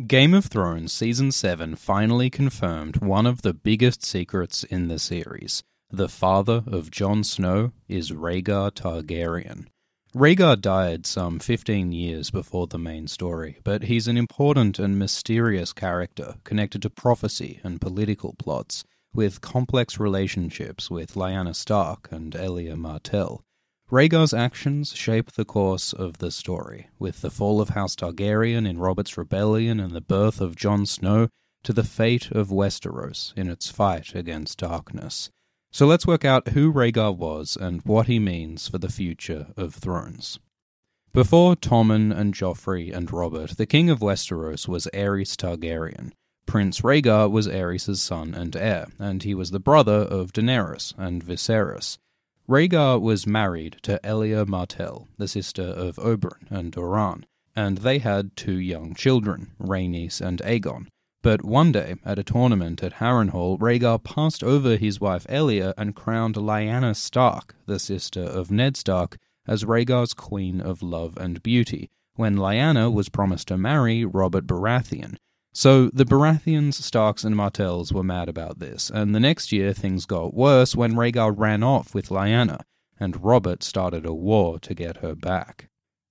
Game of Thrones Season 7 finally confirmed one of the biggest secrets in the series. The father of Jon Snow is Rhaegar Targaryen. Rhaegar died some 15 years before the main story, but he's an important and mysterious character connected to prophecy and political plots, with complex relationships with Lyanna Stark and Elia Martell. Rhaegar's actions shape the course of the story, with the fall of House Targaryen in Robert's Rebellion and the birth of Jon Snow to the fate of Westeros in its fight against darkness. So let's work out who Rhaegar was and what he means for the future of Thrones. Before Tommen and Joffrey and Robert, the king of Westeros was Aerys Targaryen. Prince Rhaegar was Aerys' son and heir, and he was the brother of Daenerys and Viserys. Rhaegar was married to Elia Martell, the sister of Oberyn and Doran, and they had 2 young children, Rhaenys and Aegon. But one day, at a tournament at Harrenhal, Rhaegar passed over his wife Elia and crowned Lyanna Stark, the sister of Ned Stark, as Rhaegar's Queen of Love and Beauty, when Lyanna was promised to marry Robert Baratheon. So the Baratheons, Starks, and Martells were mad about this, and the next year things got worse when Rhaegar ran off with Lyanna, and Robert started a war to get her back.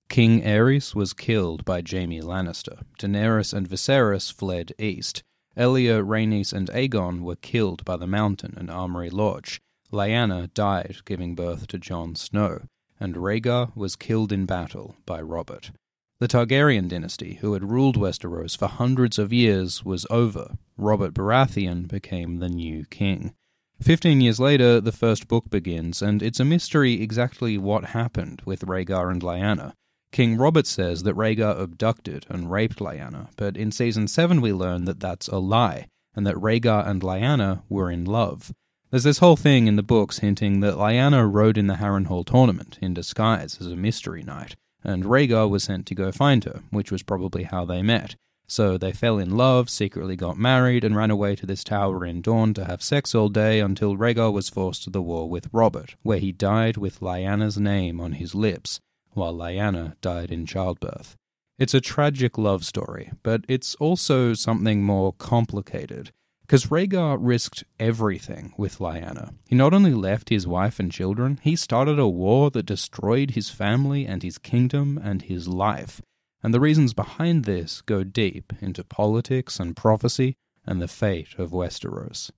King Aerys was killed by Jaime Lannister. Daenerys and Viserys fled east. Elia, Rhaenys, and Aegon were killed by the Mountain and Armory Lodge. Lyanna died giving birth to Jon Snow, and Rhaegar was killed in battle by Robert. The Targaryen dynasty, who had ruled Westeros for hundreds of years, was over. Robert Baratheon became the new king. 15 years later, the first book begins, and it's a mystery exactly what happened with Rhaegar and Lyanna. King Robert says that Rhaegar abducted and raped Lyanna, but in Season 7 we learn that that's a lie, and that Rhaegar and Lyanna were in love. There's this whole thing in the books hinting that Lyanna rode in the Harrenhal tournament in disguise as a mystery knight, and Rhaegar was sent to go find her, which was probably how they met. So they fell in love, secretly got married, and ran away to this tower in Dorne to have sex all day until Rhaegar was forced to the war with Robert, where he died with Lyanna's name on his lips, while Lyanna died in childbirth. It's a tragic love story, but it's also something more complicated, because Rhaegar risked everything with Lyanna. He not only left his wife and children, he started a war that destroyed his family and his kingdom and his life. And the reasons behind this go deep into politics and prophecy and the fate of Westeros.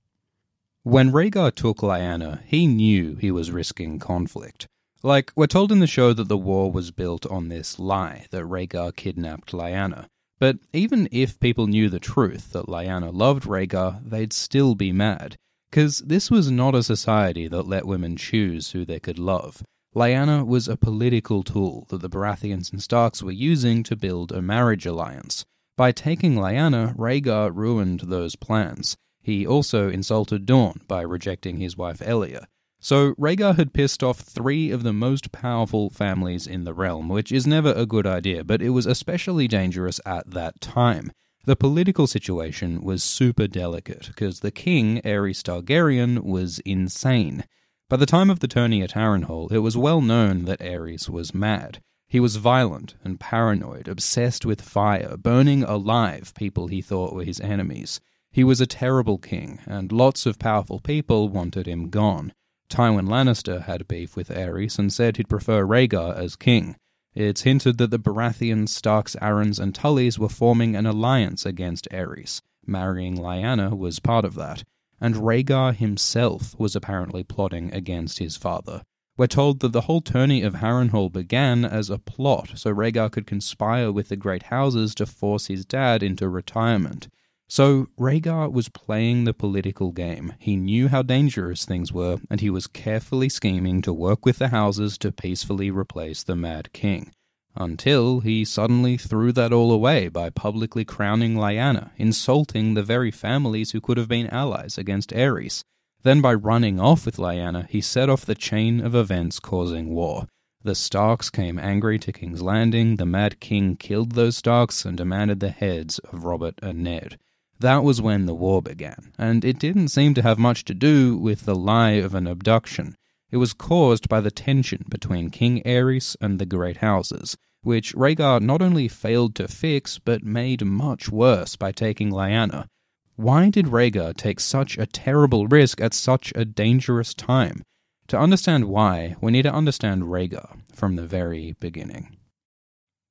When Rhaegar took Lyanna, he knew he was risking conflict. Like, we're told in the show that the war was built on this lie that Rhaegar kidnapped Lyanna. But even if people knew the truth that Lyanna loved Rhaegar, they'd still be mad. Because this was not a society that let women choose who they could love. Lyanna was a political tool that the Baratheons and Starks were using to build a marriage alliance. By taking Lyanna, Rhaegar ruined those plans. He also insulted Dorne by rejecting his wife Elia. So Rhaegar had pissed off 3 of the most powerful families in the realm, which is never a good idea, but it was especially dangerous at that time. The political situation was super delicate, because the king, Aerys Targaryen, was insane. By the time of the tourney at Harrenhal, it was well known that Aerys was mad. He was violent and paranoid, obsessed with fire, burning alive people he thought were his enemies. He was a terrible king, and lots of powerful people wanted him gone. Tywin Lannister had beef with Aerys and said he'd prefer Rhaegar as king. It's hinted that the Baratheons, Starks, Arryns, and Tullys were forming an alliance against Aerys. Marrying Lyanna was part of that. And Rhaegar himself was apparently plotting against his father. We're told that the whole tourney of Harrenhal began as a plot so Rhaegar could conspire with the great houses to force his dad into retirement. So Rhaegar was playing the political game. He knew how dangerous things were, and he was carefully scheming to work with the houses to peacefully replace the Mad King. Until he suddenly threw that all away by publicly crowning Lyanna, insulting the very families who could have been allies against Aerys. Then by running off with Lyanna, he set off the chain of events causing war. The Starks came angry to King's Landing, the Mad King killed those Starks and demanded the heads of Robert and Ned. That was when the war began, and it didn't seem to have much to do with the lie of an abduction. It was caused by the tension between King Aerys and the Great Houses. which Rhaegar not only failed to fix, but made much worse by taking Lyanna. Why did Rhaegar take such a terrible risk at such a dangerous time? To understand why, we need to understand Rhaegar from the very beginning.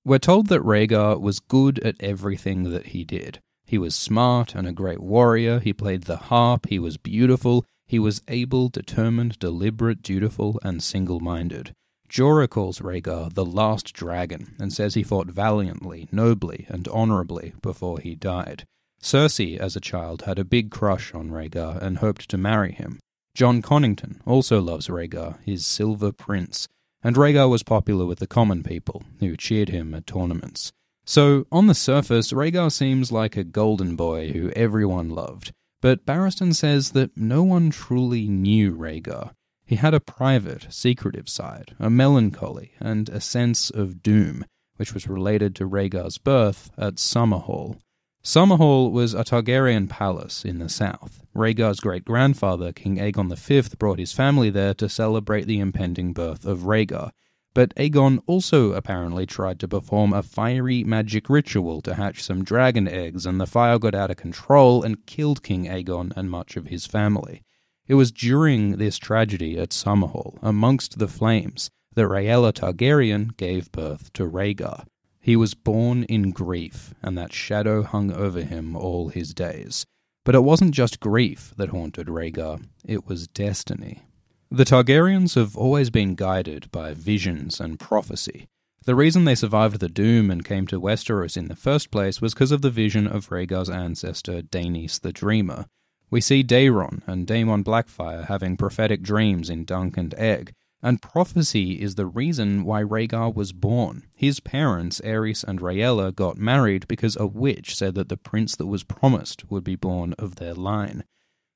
We're told that Rhaegar was good at everything that he did. He was smart and a great warrior, he played the harp, he was beautiful, he was able, determined, deliberate, dutiful, and single-minded. Jorah calls Rhaegar the last dragon, and says he fought valiantly, nobly, and honourably before he died. Cersei, as a child, had a big crush on Rhaegar and hoped to marry him. Jon Connington also loves Rhaegar, his silver prince, and Rhaegar was popular with the common people, who cheered him at tournaments. So, on the surface, Rhaegar seems like a golden boy who everyone loved, but Barristan says that no one truly knew Rhaegar. He had a private, secretive side, a melancholy, and a sense of doom, which was related to Rhaegar's birth at Summerhall. Summerhall was a Targaryen palace in the south. Rhaegar's great-grandfather, King Aegon V, brought his family there to celebrate the impending birth of Rhaegar. But Aegon also apparently tried to perform a fiery magic ritual to hatch some dragon eggs, and the fire got out of control and killed King Aegon and much of his family. It was during this tragedy at Summerhall, amongst the flames, that Rhaegar Targaryen gave birth to Rhaegar. He was born in grief, and that shadow hung over him all his days. But it wasn't just grief that haunted Rhaegar, it was destiny. The Targaryens have always been guided by visions and prophecy. The reason they survived the Doom and came to Westeros in the first place was because of the vision of Rhaegar's ancestor Daenys the Dreamer. We see Daeron and Daemon Blackfyre having prophetic dreams in Dunk and Egg, and prophecy is the reason why Rhaegar was born. His parents, Aerys and Rhaella, got married because a witch said that the prince that was promised would be born of their line.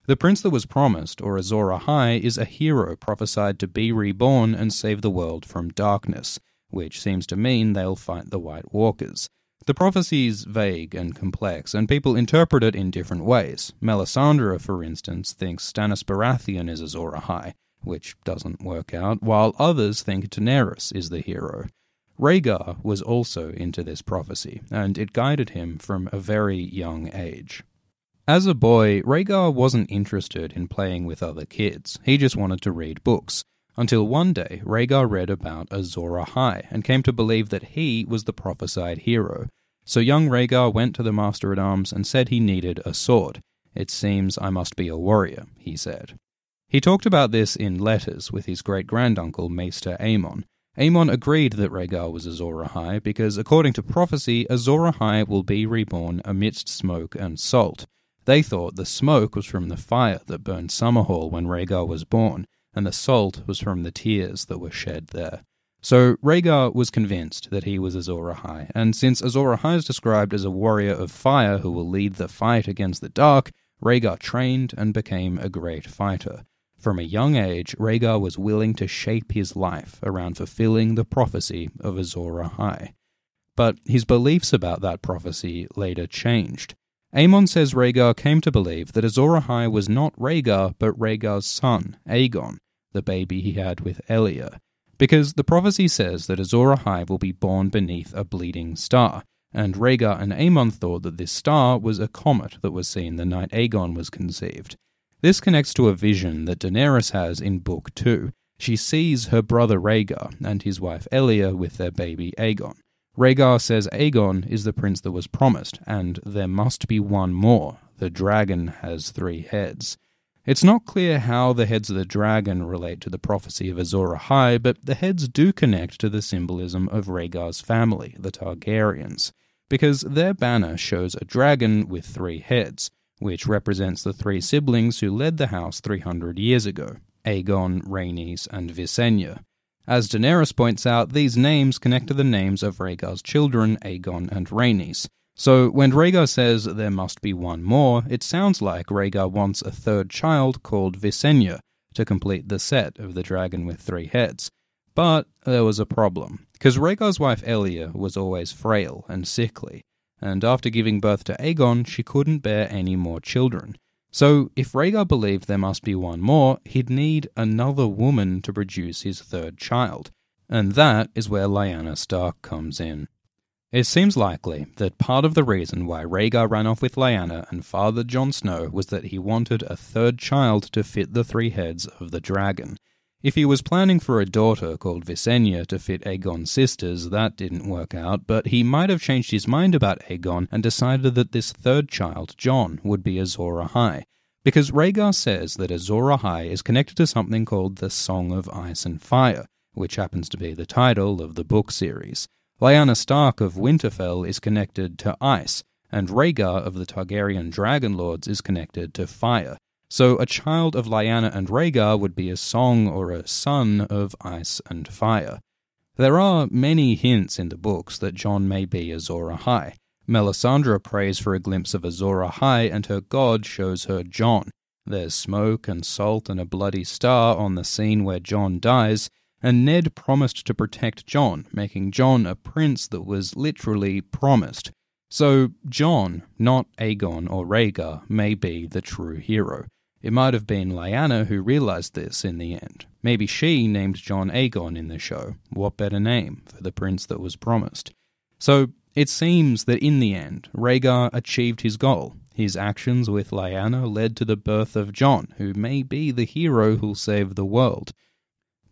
The prince that was promised, or Azor Ahai, is a hero prophesied to be reborn and save the world from darkness, which seems to mean they'll fight the White Walkers. The prophecy's vague and complex, and people interpret it in different ways. Melisandre, for instance, thinks Stannis Baratheon is Azor Ahai, which doesn't work out, while others think Daenerys is the hero. Rhaegar was also into this prophecy, and it guided him from a very young age. As a boy, Rhaegar wasn't interested in playing with other kids, he just wanted to read books, until one day Rhaegar read about Azor Ahai and came to believe that he was the prophesied hero. So young Rhaegar went to the Master-at-Arms and said he needed a sword. "It seems I must be a warrior," he said. He talked about this in letters with his great-granduncle Maester Aemon. Aemon agreed that Rhaegar was Azor Ahai because, according to prophecy, Azor Ahai will be reborn amidst smoke and salt. They thought the smoke was from the fire that burned Summerhall when Rhaegar was born, and the salt was from the tears that were shed there. So Rhaegar was convinced that he was Azor Ahai, and since Azor Ahai is described as a warrior of fire who will lead the fight against the dark, Rhaegar trained and became a great fighter. From a young age, Rhaegar was willing to shape his life around fulfilling the prophecy of Azor Ahai. But his beliefs about that prophecy later changed. Aemon says Rhaegar came to believe that Azor Ahai was not Rhaegar, but Rhaegar's son, Aegon, the baby he had with Elia. Because the prophecy says that Azor Ahai will be born beneath a bleeding star, and Rhaegar and Aemon thought that this star was a comet that was seen the night Aegon was conceived. This connects to a vision that Daenerys has in Book 2. She sees her brother Rhaegar and his wife Elia with their baby Aegon. Rhaegar says Aegon is the prince that was promised, and there must be one more. The dragon has 3 heads. It's not clear how the heads of the dragon relate to the prophecy of Azor Ahai, but the heads do connect to the symbolism of Rhaegar's family, the Targaryens, because their banner shows a dragon with 3 heads, which represents the 3 siblings who led the house 300 years ago, Aegon, Rhaenys, and Visenya. As Daenerys points out, these names connect to the names of Rhaegar's children, Aegon and Rhaenys. So when Rhaegar says there must be one more, it sounds like Rhaegar wants a 3rd child called Visenya to complete the set of the dragon with 3 heads. But there was a problem, because Rhaegar's wife Elia was always frail and sickly, and after giving birth to Aegon, she couldn't bear any more children. So if Rhaegar believed there must be one more, he'd need another woman to produce his 3rd child. And that is where Lyanna Stark comes in. It seems likely that part of the reason why Rhaegar ran off with Lyanna and fathered Jon Snow was that he wanted a third child to fit the 3 heads of the dragon. If he was planning for a daughter called Visenya to fit Aegon's sisters, that didn't work out, but he might have changed his mind about Aegon and decided that this third child, Jon, would be Azor Ahai. Because Rhaegar says that Azor Ahai is connected to something called the Song of Ice and Fire, which happens to be the title of the book series. Lyanna Stark of Winterfell is connected to ice, and Rhaegar of the Targaryen Dragonlords is connected to fire. So a child of Lyanna and Rhaegar would be a song or a son of ice and fire. There are many hints in the books that Jon may be Azor Ahai. Melisandre prays for a glimpse of Azor Ahai, and her god shows her Jon. There's smoke and salt and a bloody star on the scene where Jon dies, and Ned promised to protect Jon, making Jon a prince that was literally promised. So Jon, not Aegon or Rhaegar, may be the true hero. It might have been Lyanna who realized this in the end. Maybe she named Jon Aegon in the show. What better name for the prince that was promised? So it seems that in the end, Rhaegar achieved his goal. His actions with Lyanna led to the birth of Jon, who may be the hero who'll save the world.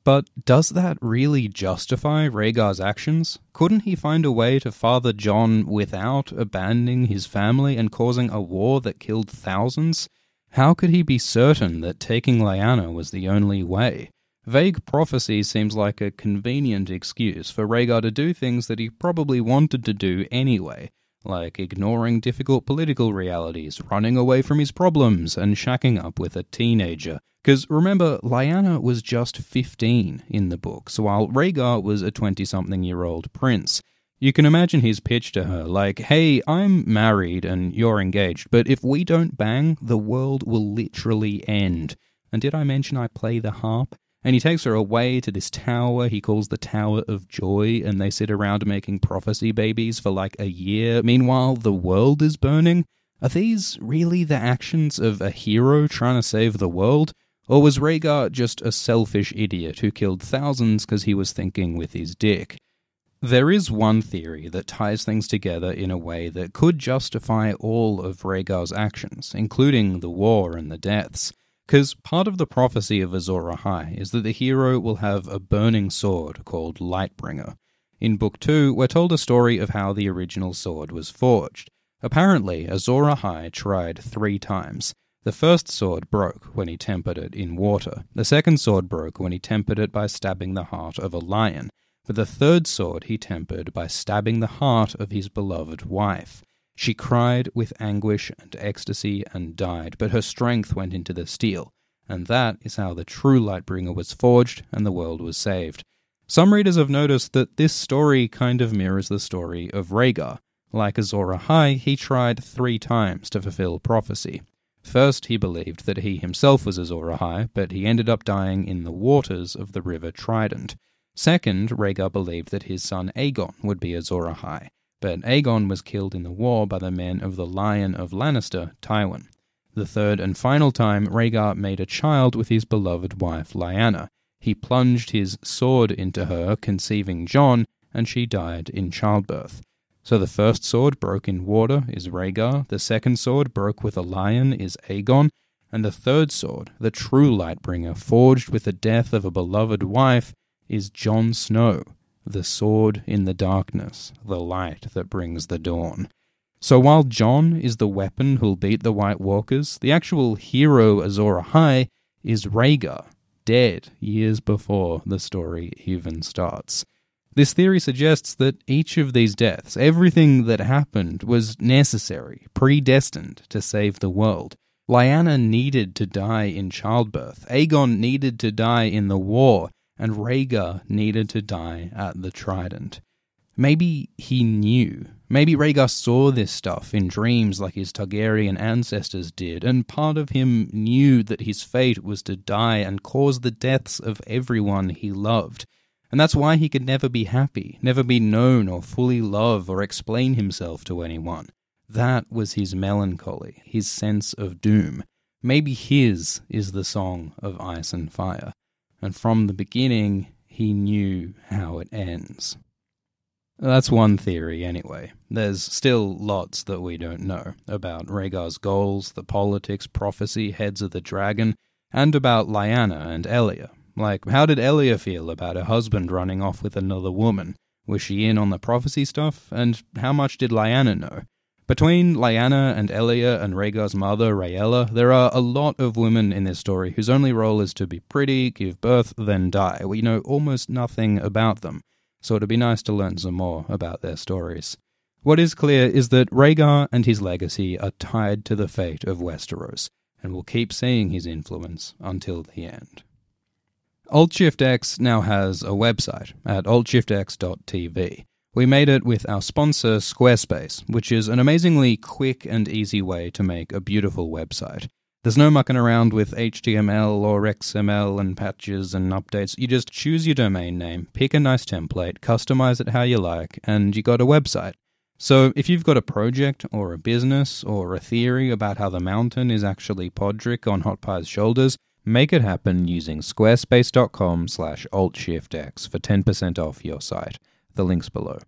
But does that really justify Rhaegar's actions? Couldn't he find a way to father Jon without abandoning his family and causing a war that killed thousands? How could he be certain that taking Lyanna was the only way? Vague prophecy seems like a convenient excuse for Rhaegar to do things that he probably wanted to do anyway, like ignoring difficult political realities, running away from his problems, and shacking up with a teenager. Because remember, Lyanna was just 15 in the books, while Rhaegar was a 20-something-year-old prince. You can imagine his pitch to her, like, hey, I'm married and you're engaged, but if we don't bang, the world will literally end. And did I mention I play the harp? And he takes her away to this tower he calls the Tower of Joy, and they sit around making prophecy babies for like a year. Meanwhile, the world is burning. Are these really the actions of a hero trying to save the world? Or was Rhaegar just a selfish idiot who killed thousands because he was thinking with his dick? There is one theory that ties things together in a way that could justify all of Rhaegar's actions, including the war and the deaths. Because part of the prophecy of Azor Ahai is that the hero will have a burning sword called Lightbringer. In Book 2, we're told a story of how the original sword was forged. Apparently, Azor Ahai tried 3 times. The first sword broke when he tempered it in water. The second sword broke when he tempered it by stabbing the heart of a lion. But the third sword he tempered by stabbing the heart of his beloved wife. She cried with anguish and ecstasy and died, but her strength went into the steel. And that is how the true Lightbringer was forged and the world was saved. Some readers have noticed that this story kind of mirrors the story of Rhaegar. Like Azor Ahai, he tried 3 times to fulfill prophecy. First, he believed that he himself was Azor Ahai, but he ended up dying in the waters of the River Trident. Second, Rhaegar believed that his son Aegon would be Azor Ahai, but Aegon was killed in the war by the men of the Lion of Lannister, Tywin. The third and final time, Rhaegar made a child with his beloved wife Lyanna. He plunged his sword into her, conceiving Jon, and she died in childbirth. So the first sword broke in water is Rhaegar, the second sword broke with a lion is Aegon, and the third sword, the true Lightbringer, forged with the death of a beloved wife, is Jon Snow, the sword in the darkness, the light that brings the dawn. So while Jon is the weapon who'll beat the White Walkers, the actual hero Azor Ahai is Rhaegar, dead years before the story even starts. This theory suggests that each of these deaths, everything that happened, was necessary, predestined to save the world. Lyanna needed to die in childbirth, Aegon needed to die in the war, and Rhaegar needed to die at the Trident. Maybe he knew. Maybe Rhaegar saw this stuff in dreams like his Targaryen ancestors did, and part of him knew that his fate was to die and cause the deaths of everyone he loved. And that's why he could never be happy, never be known or fully love or explain himself to anyone. That was his melancholy, his sense of doom. Maybe his is the song of ice and fire. And from the beginning, he he knew how it ends. That's one theory anyway. There's still lots that we don't know about Rhaegar's goals, the politics, prophecy, heads of the dragon, and about Lyanna and Elia. Like, how did Elia feel about her husband running off with another woman? Was she in on the prophecy stuff? And how much did Lyanna know? Between Lyanna and Elia and Rhaegar's mother, Rhaella, there are a lot of women in this story whose only role is to be pretty, give birth, then die. We know almost nothing about them, so it'd be nice to learn some more about their stories. What is clear is that Rhaegar and his legacy are tied to the fate of Westeros, and will keep seeing his influence until the end. AltShiftX now has a website at altshiftx.tv. We made it with our sponsor Squarespace, which is an amazingly quick and easy way to make a beautiful website. There's no mucking around with HTML or XML and patches and updates. You just choose your domain name, pick a nice template, customize it how you like, and you got a website. So if you've got a project or a business or a theory about how the mountain is actually Podrick on Hot Pie's shoulders, make it happen using squarespace.com/altshiftx for 10% off your site. The link's below.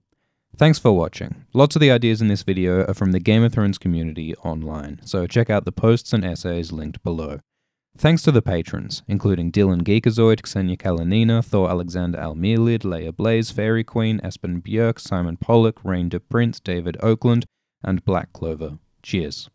Thanks for watching. Lots of the ideas in this video are from the Game of Thrones community online, so check out the posts and essays linked below. Thanks to the patrons, including Dylan Geekazoid, Ksenia Kalanina, Thor Alexander Almirlid, Leia Blaze, Fairy Queen, Espen Björk, Simon Pollock, Rain de Prince, David Oakland, and Black Clover. Cheers.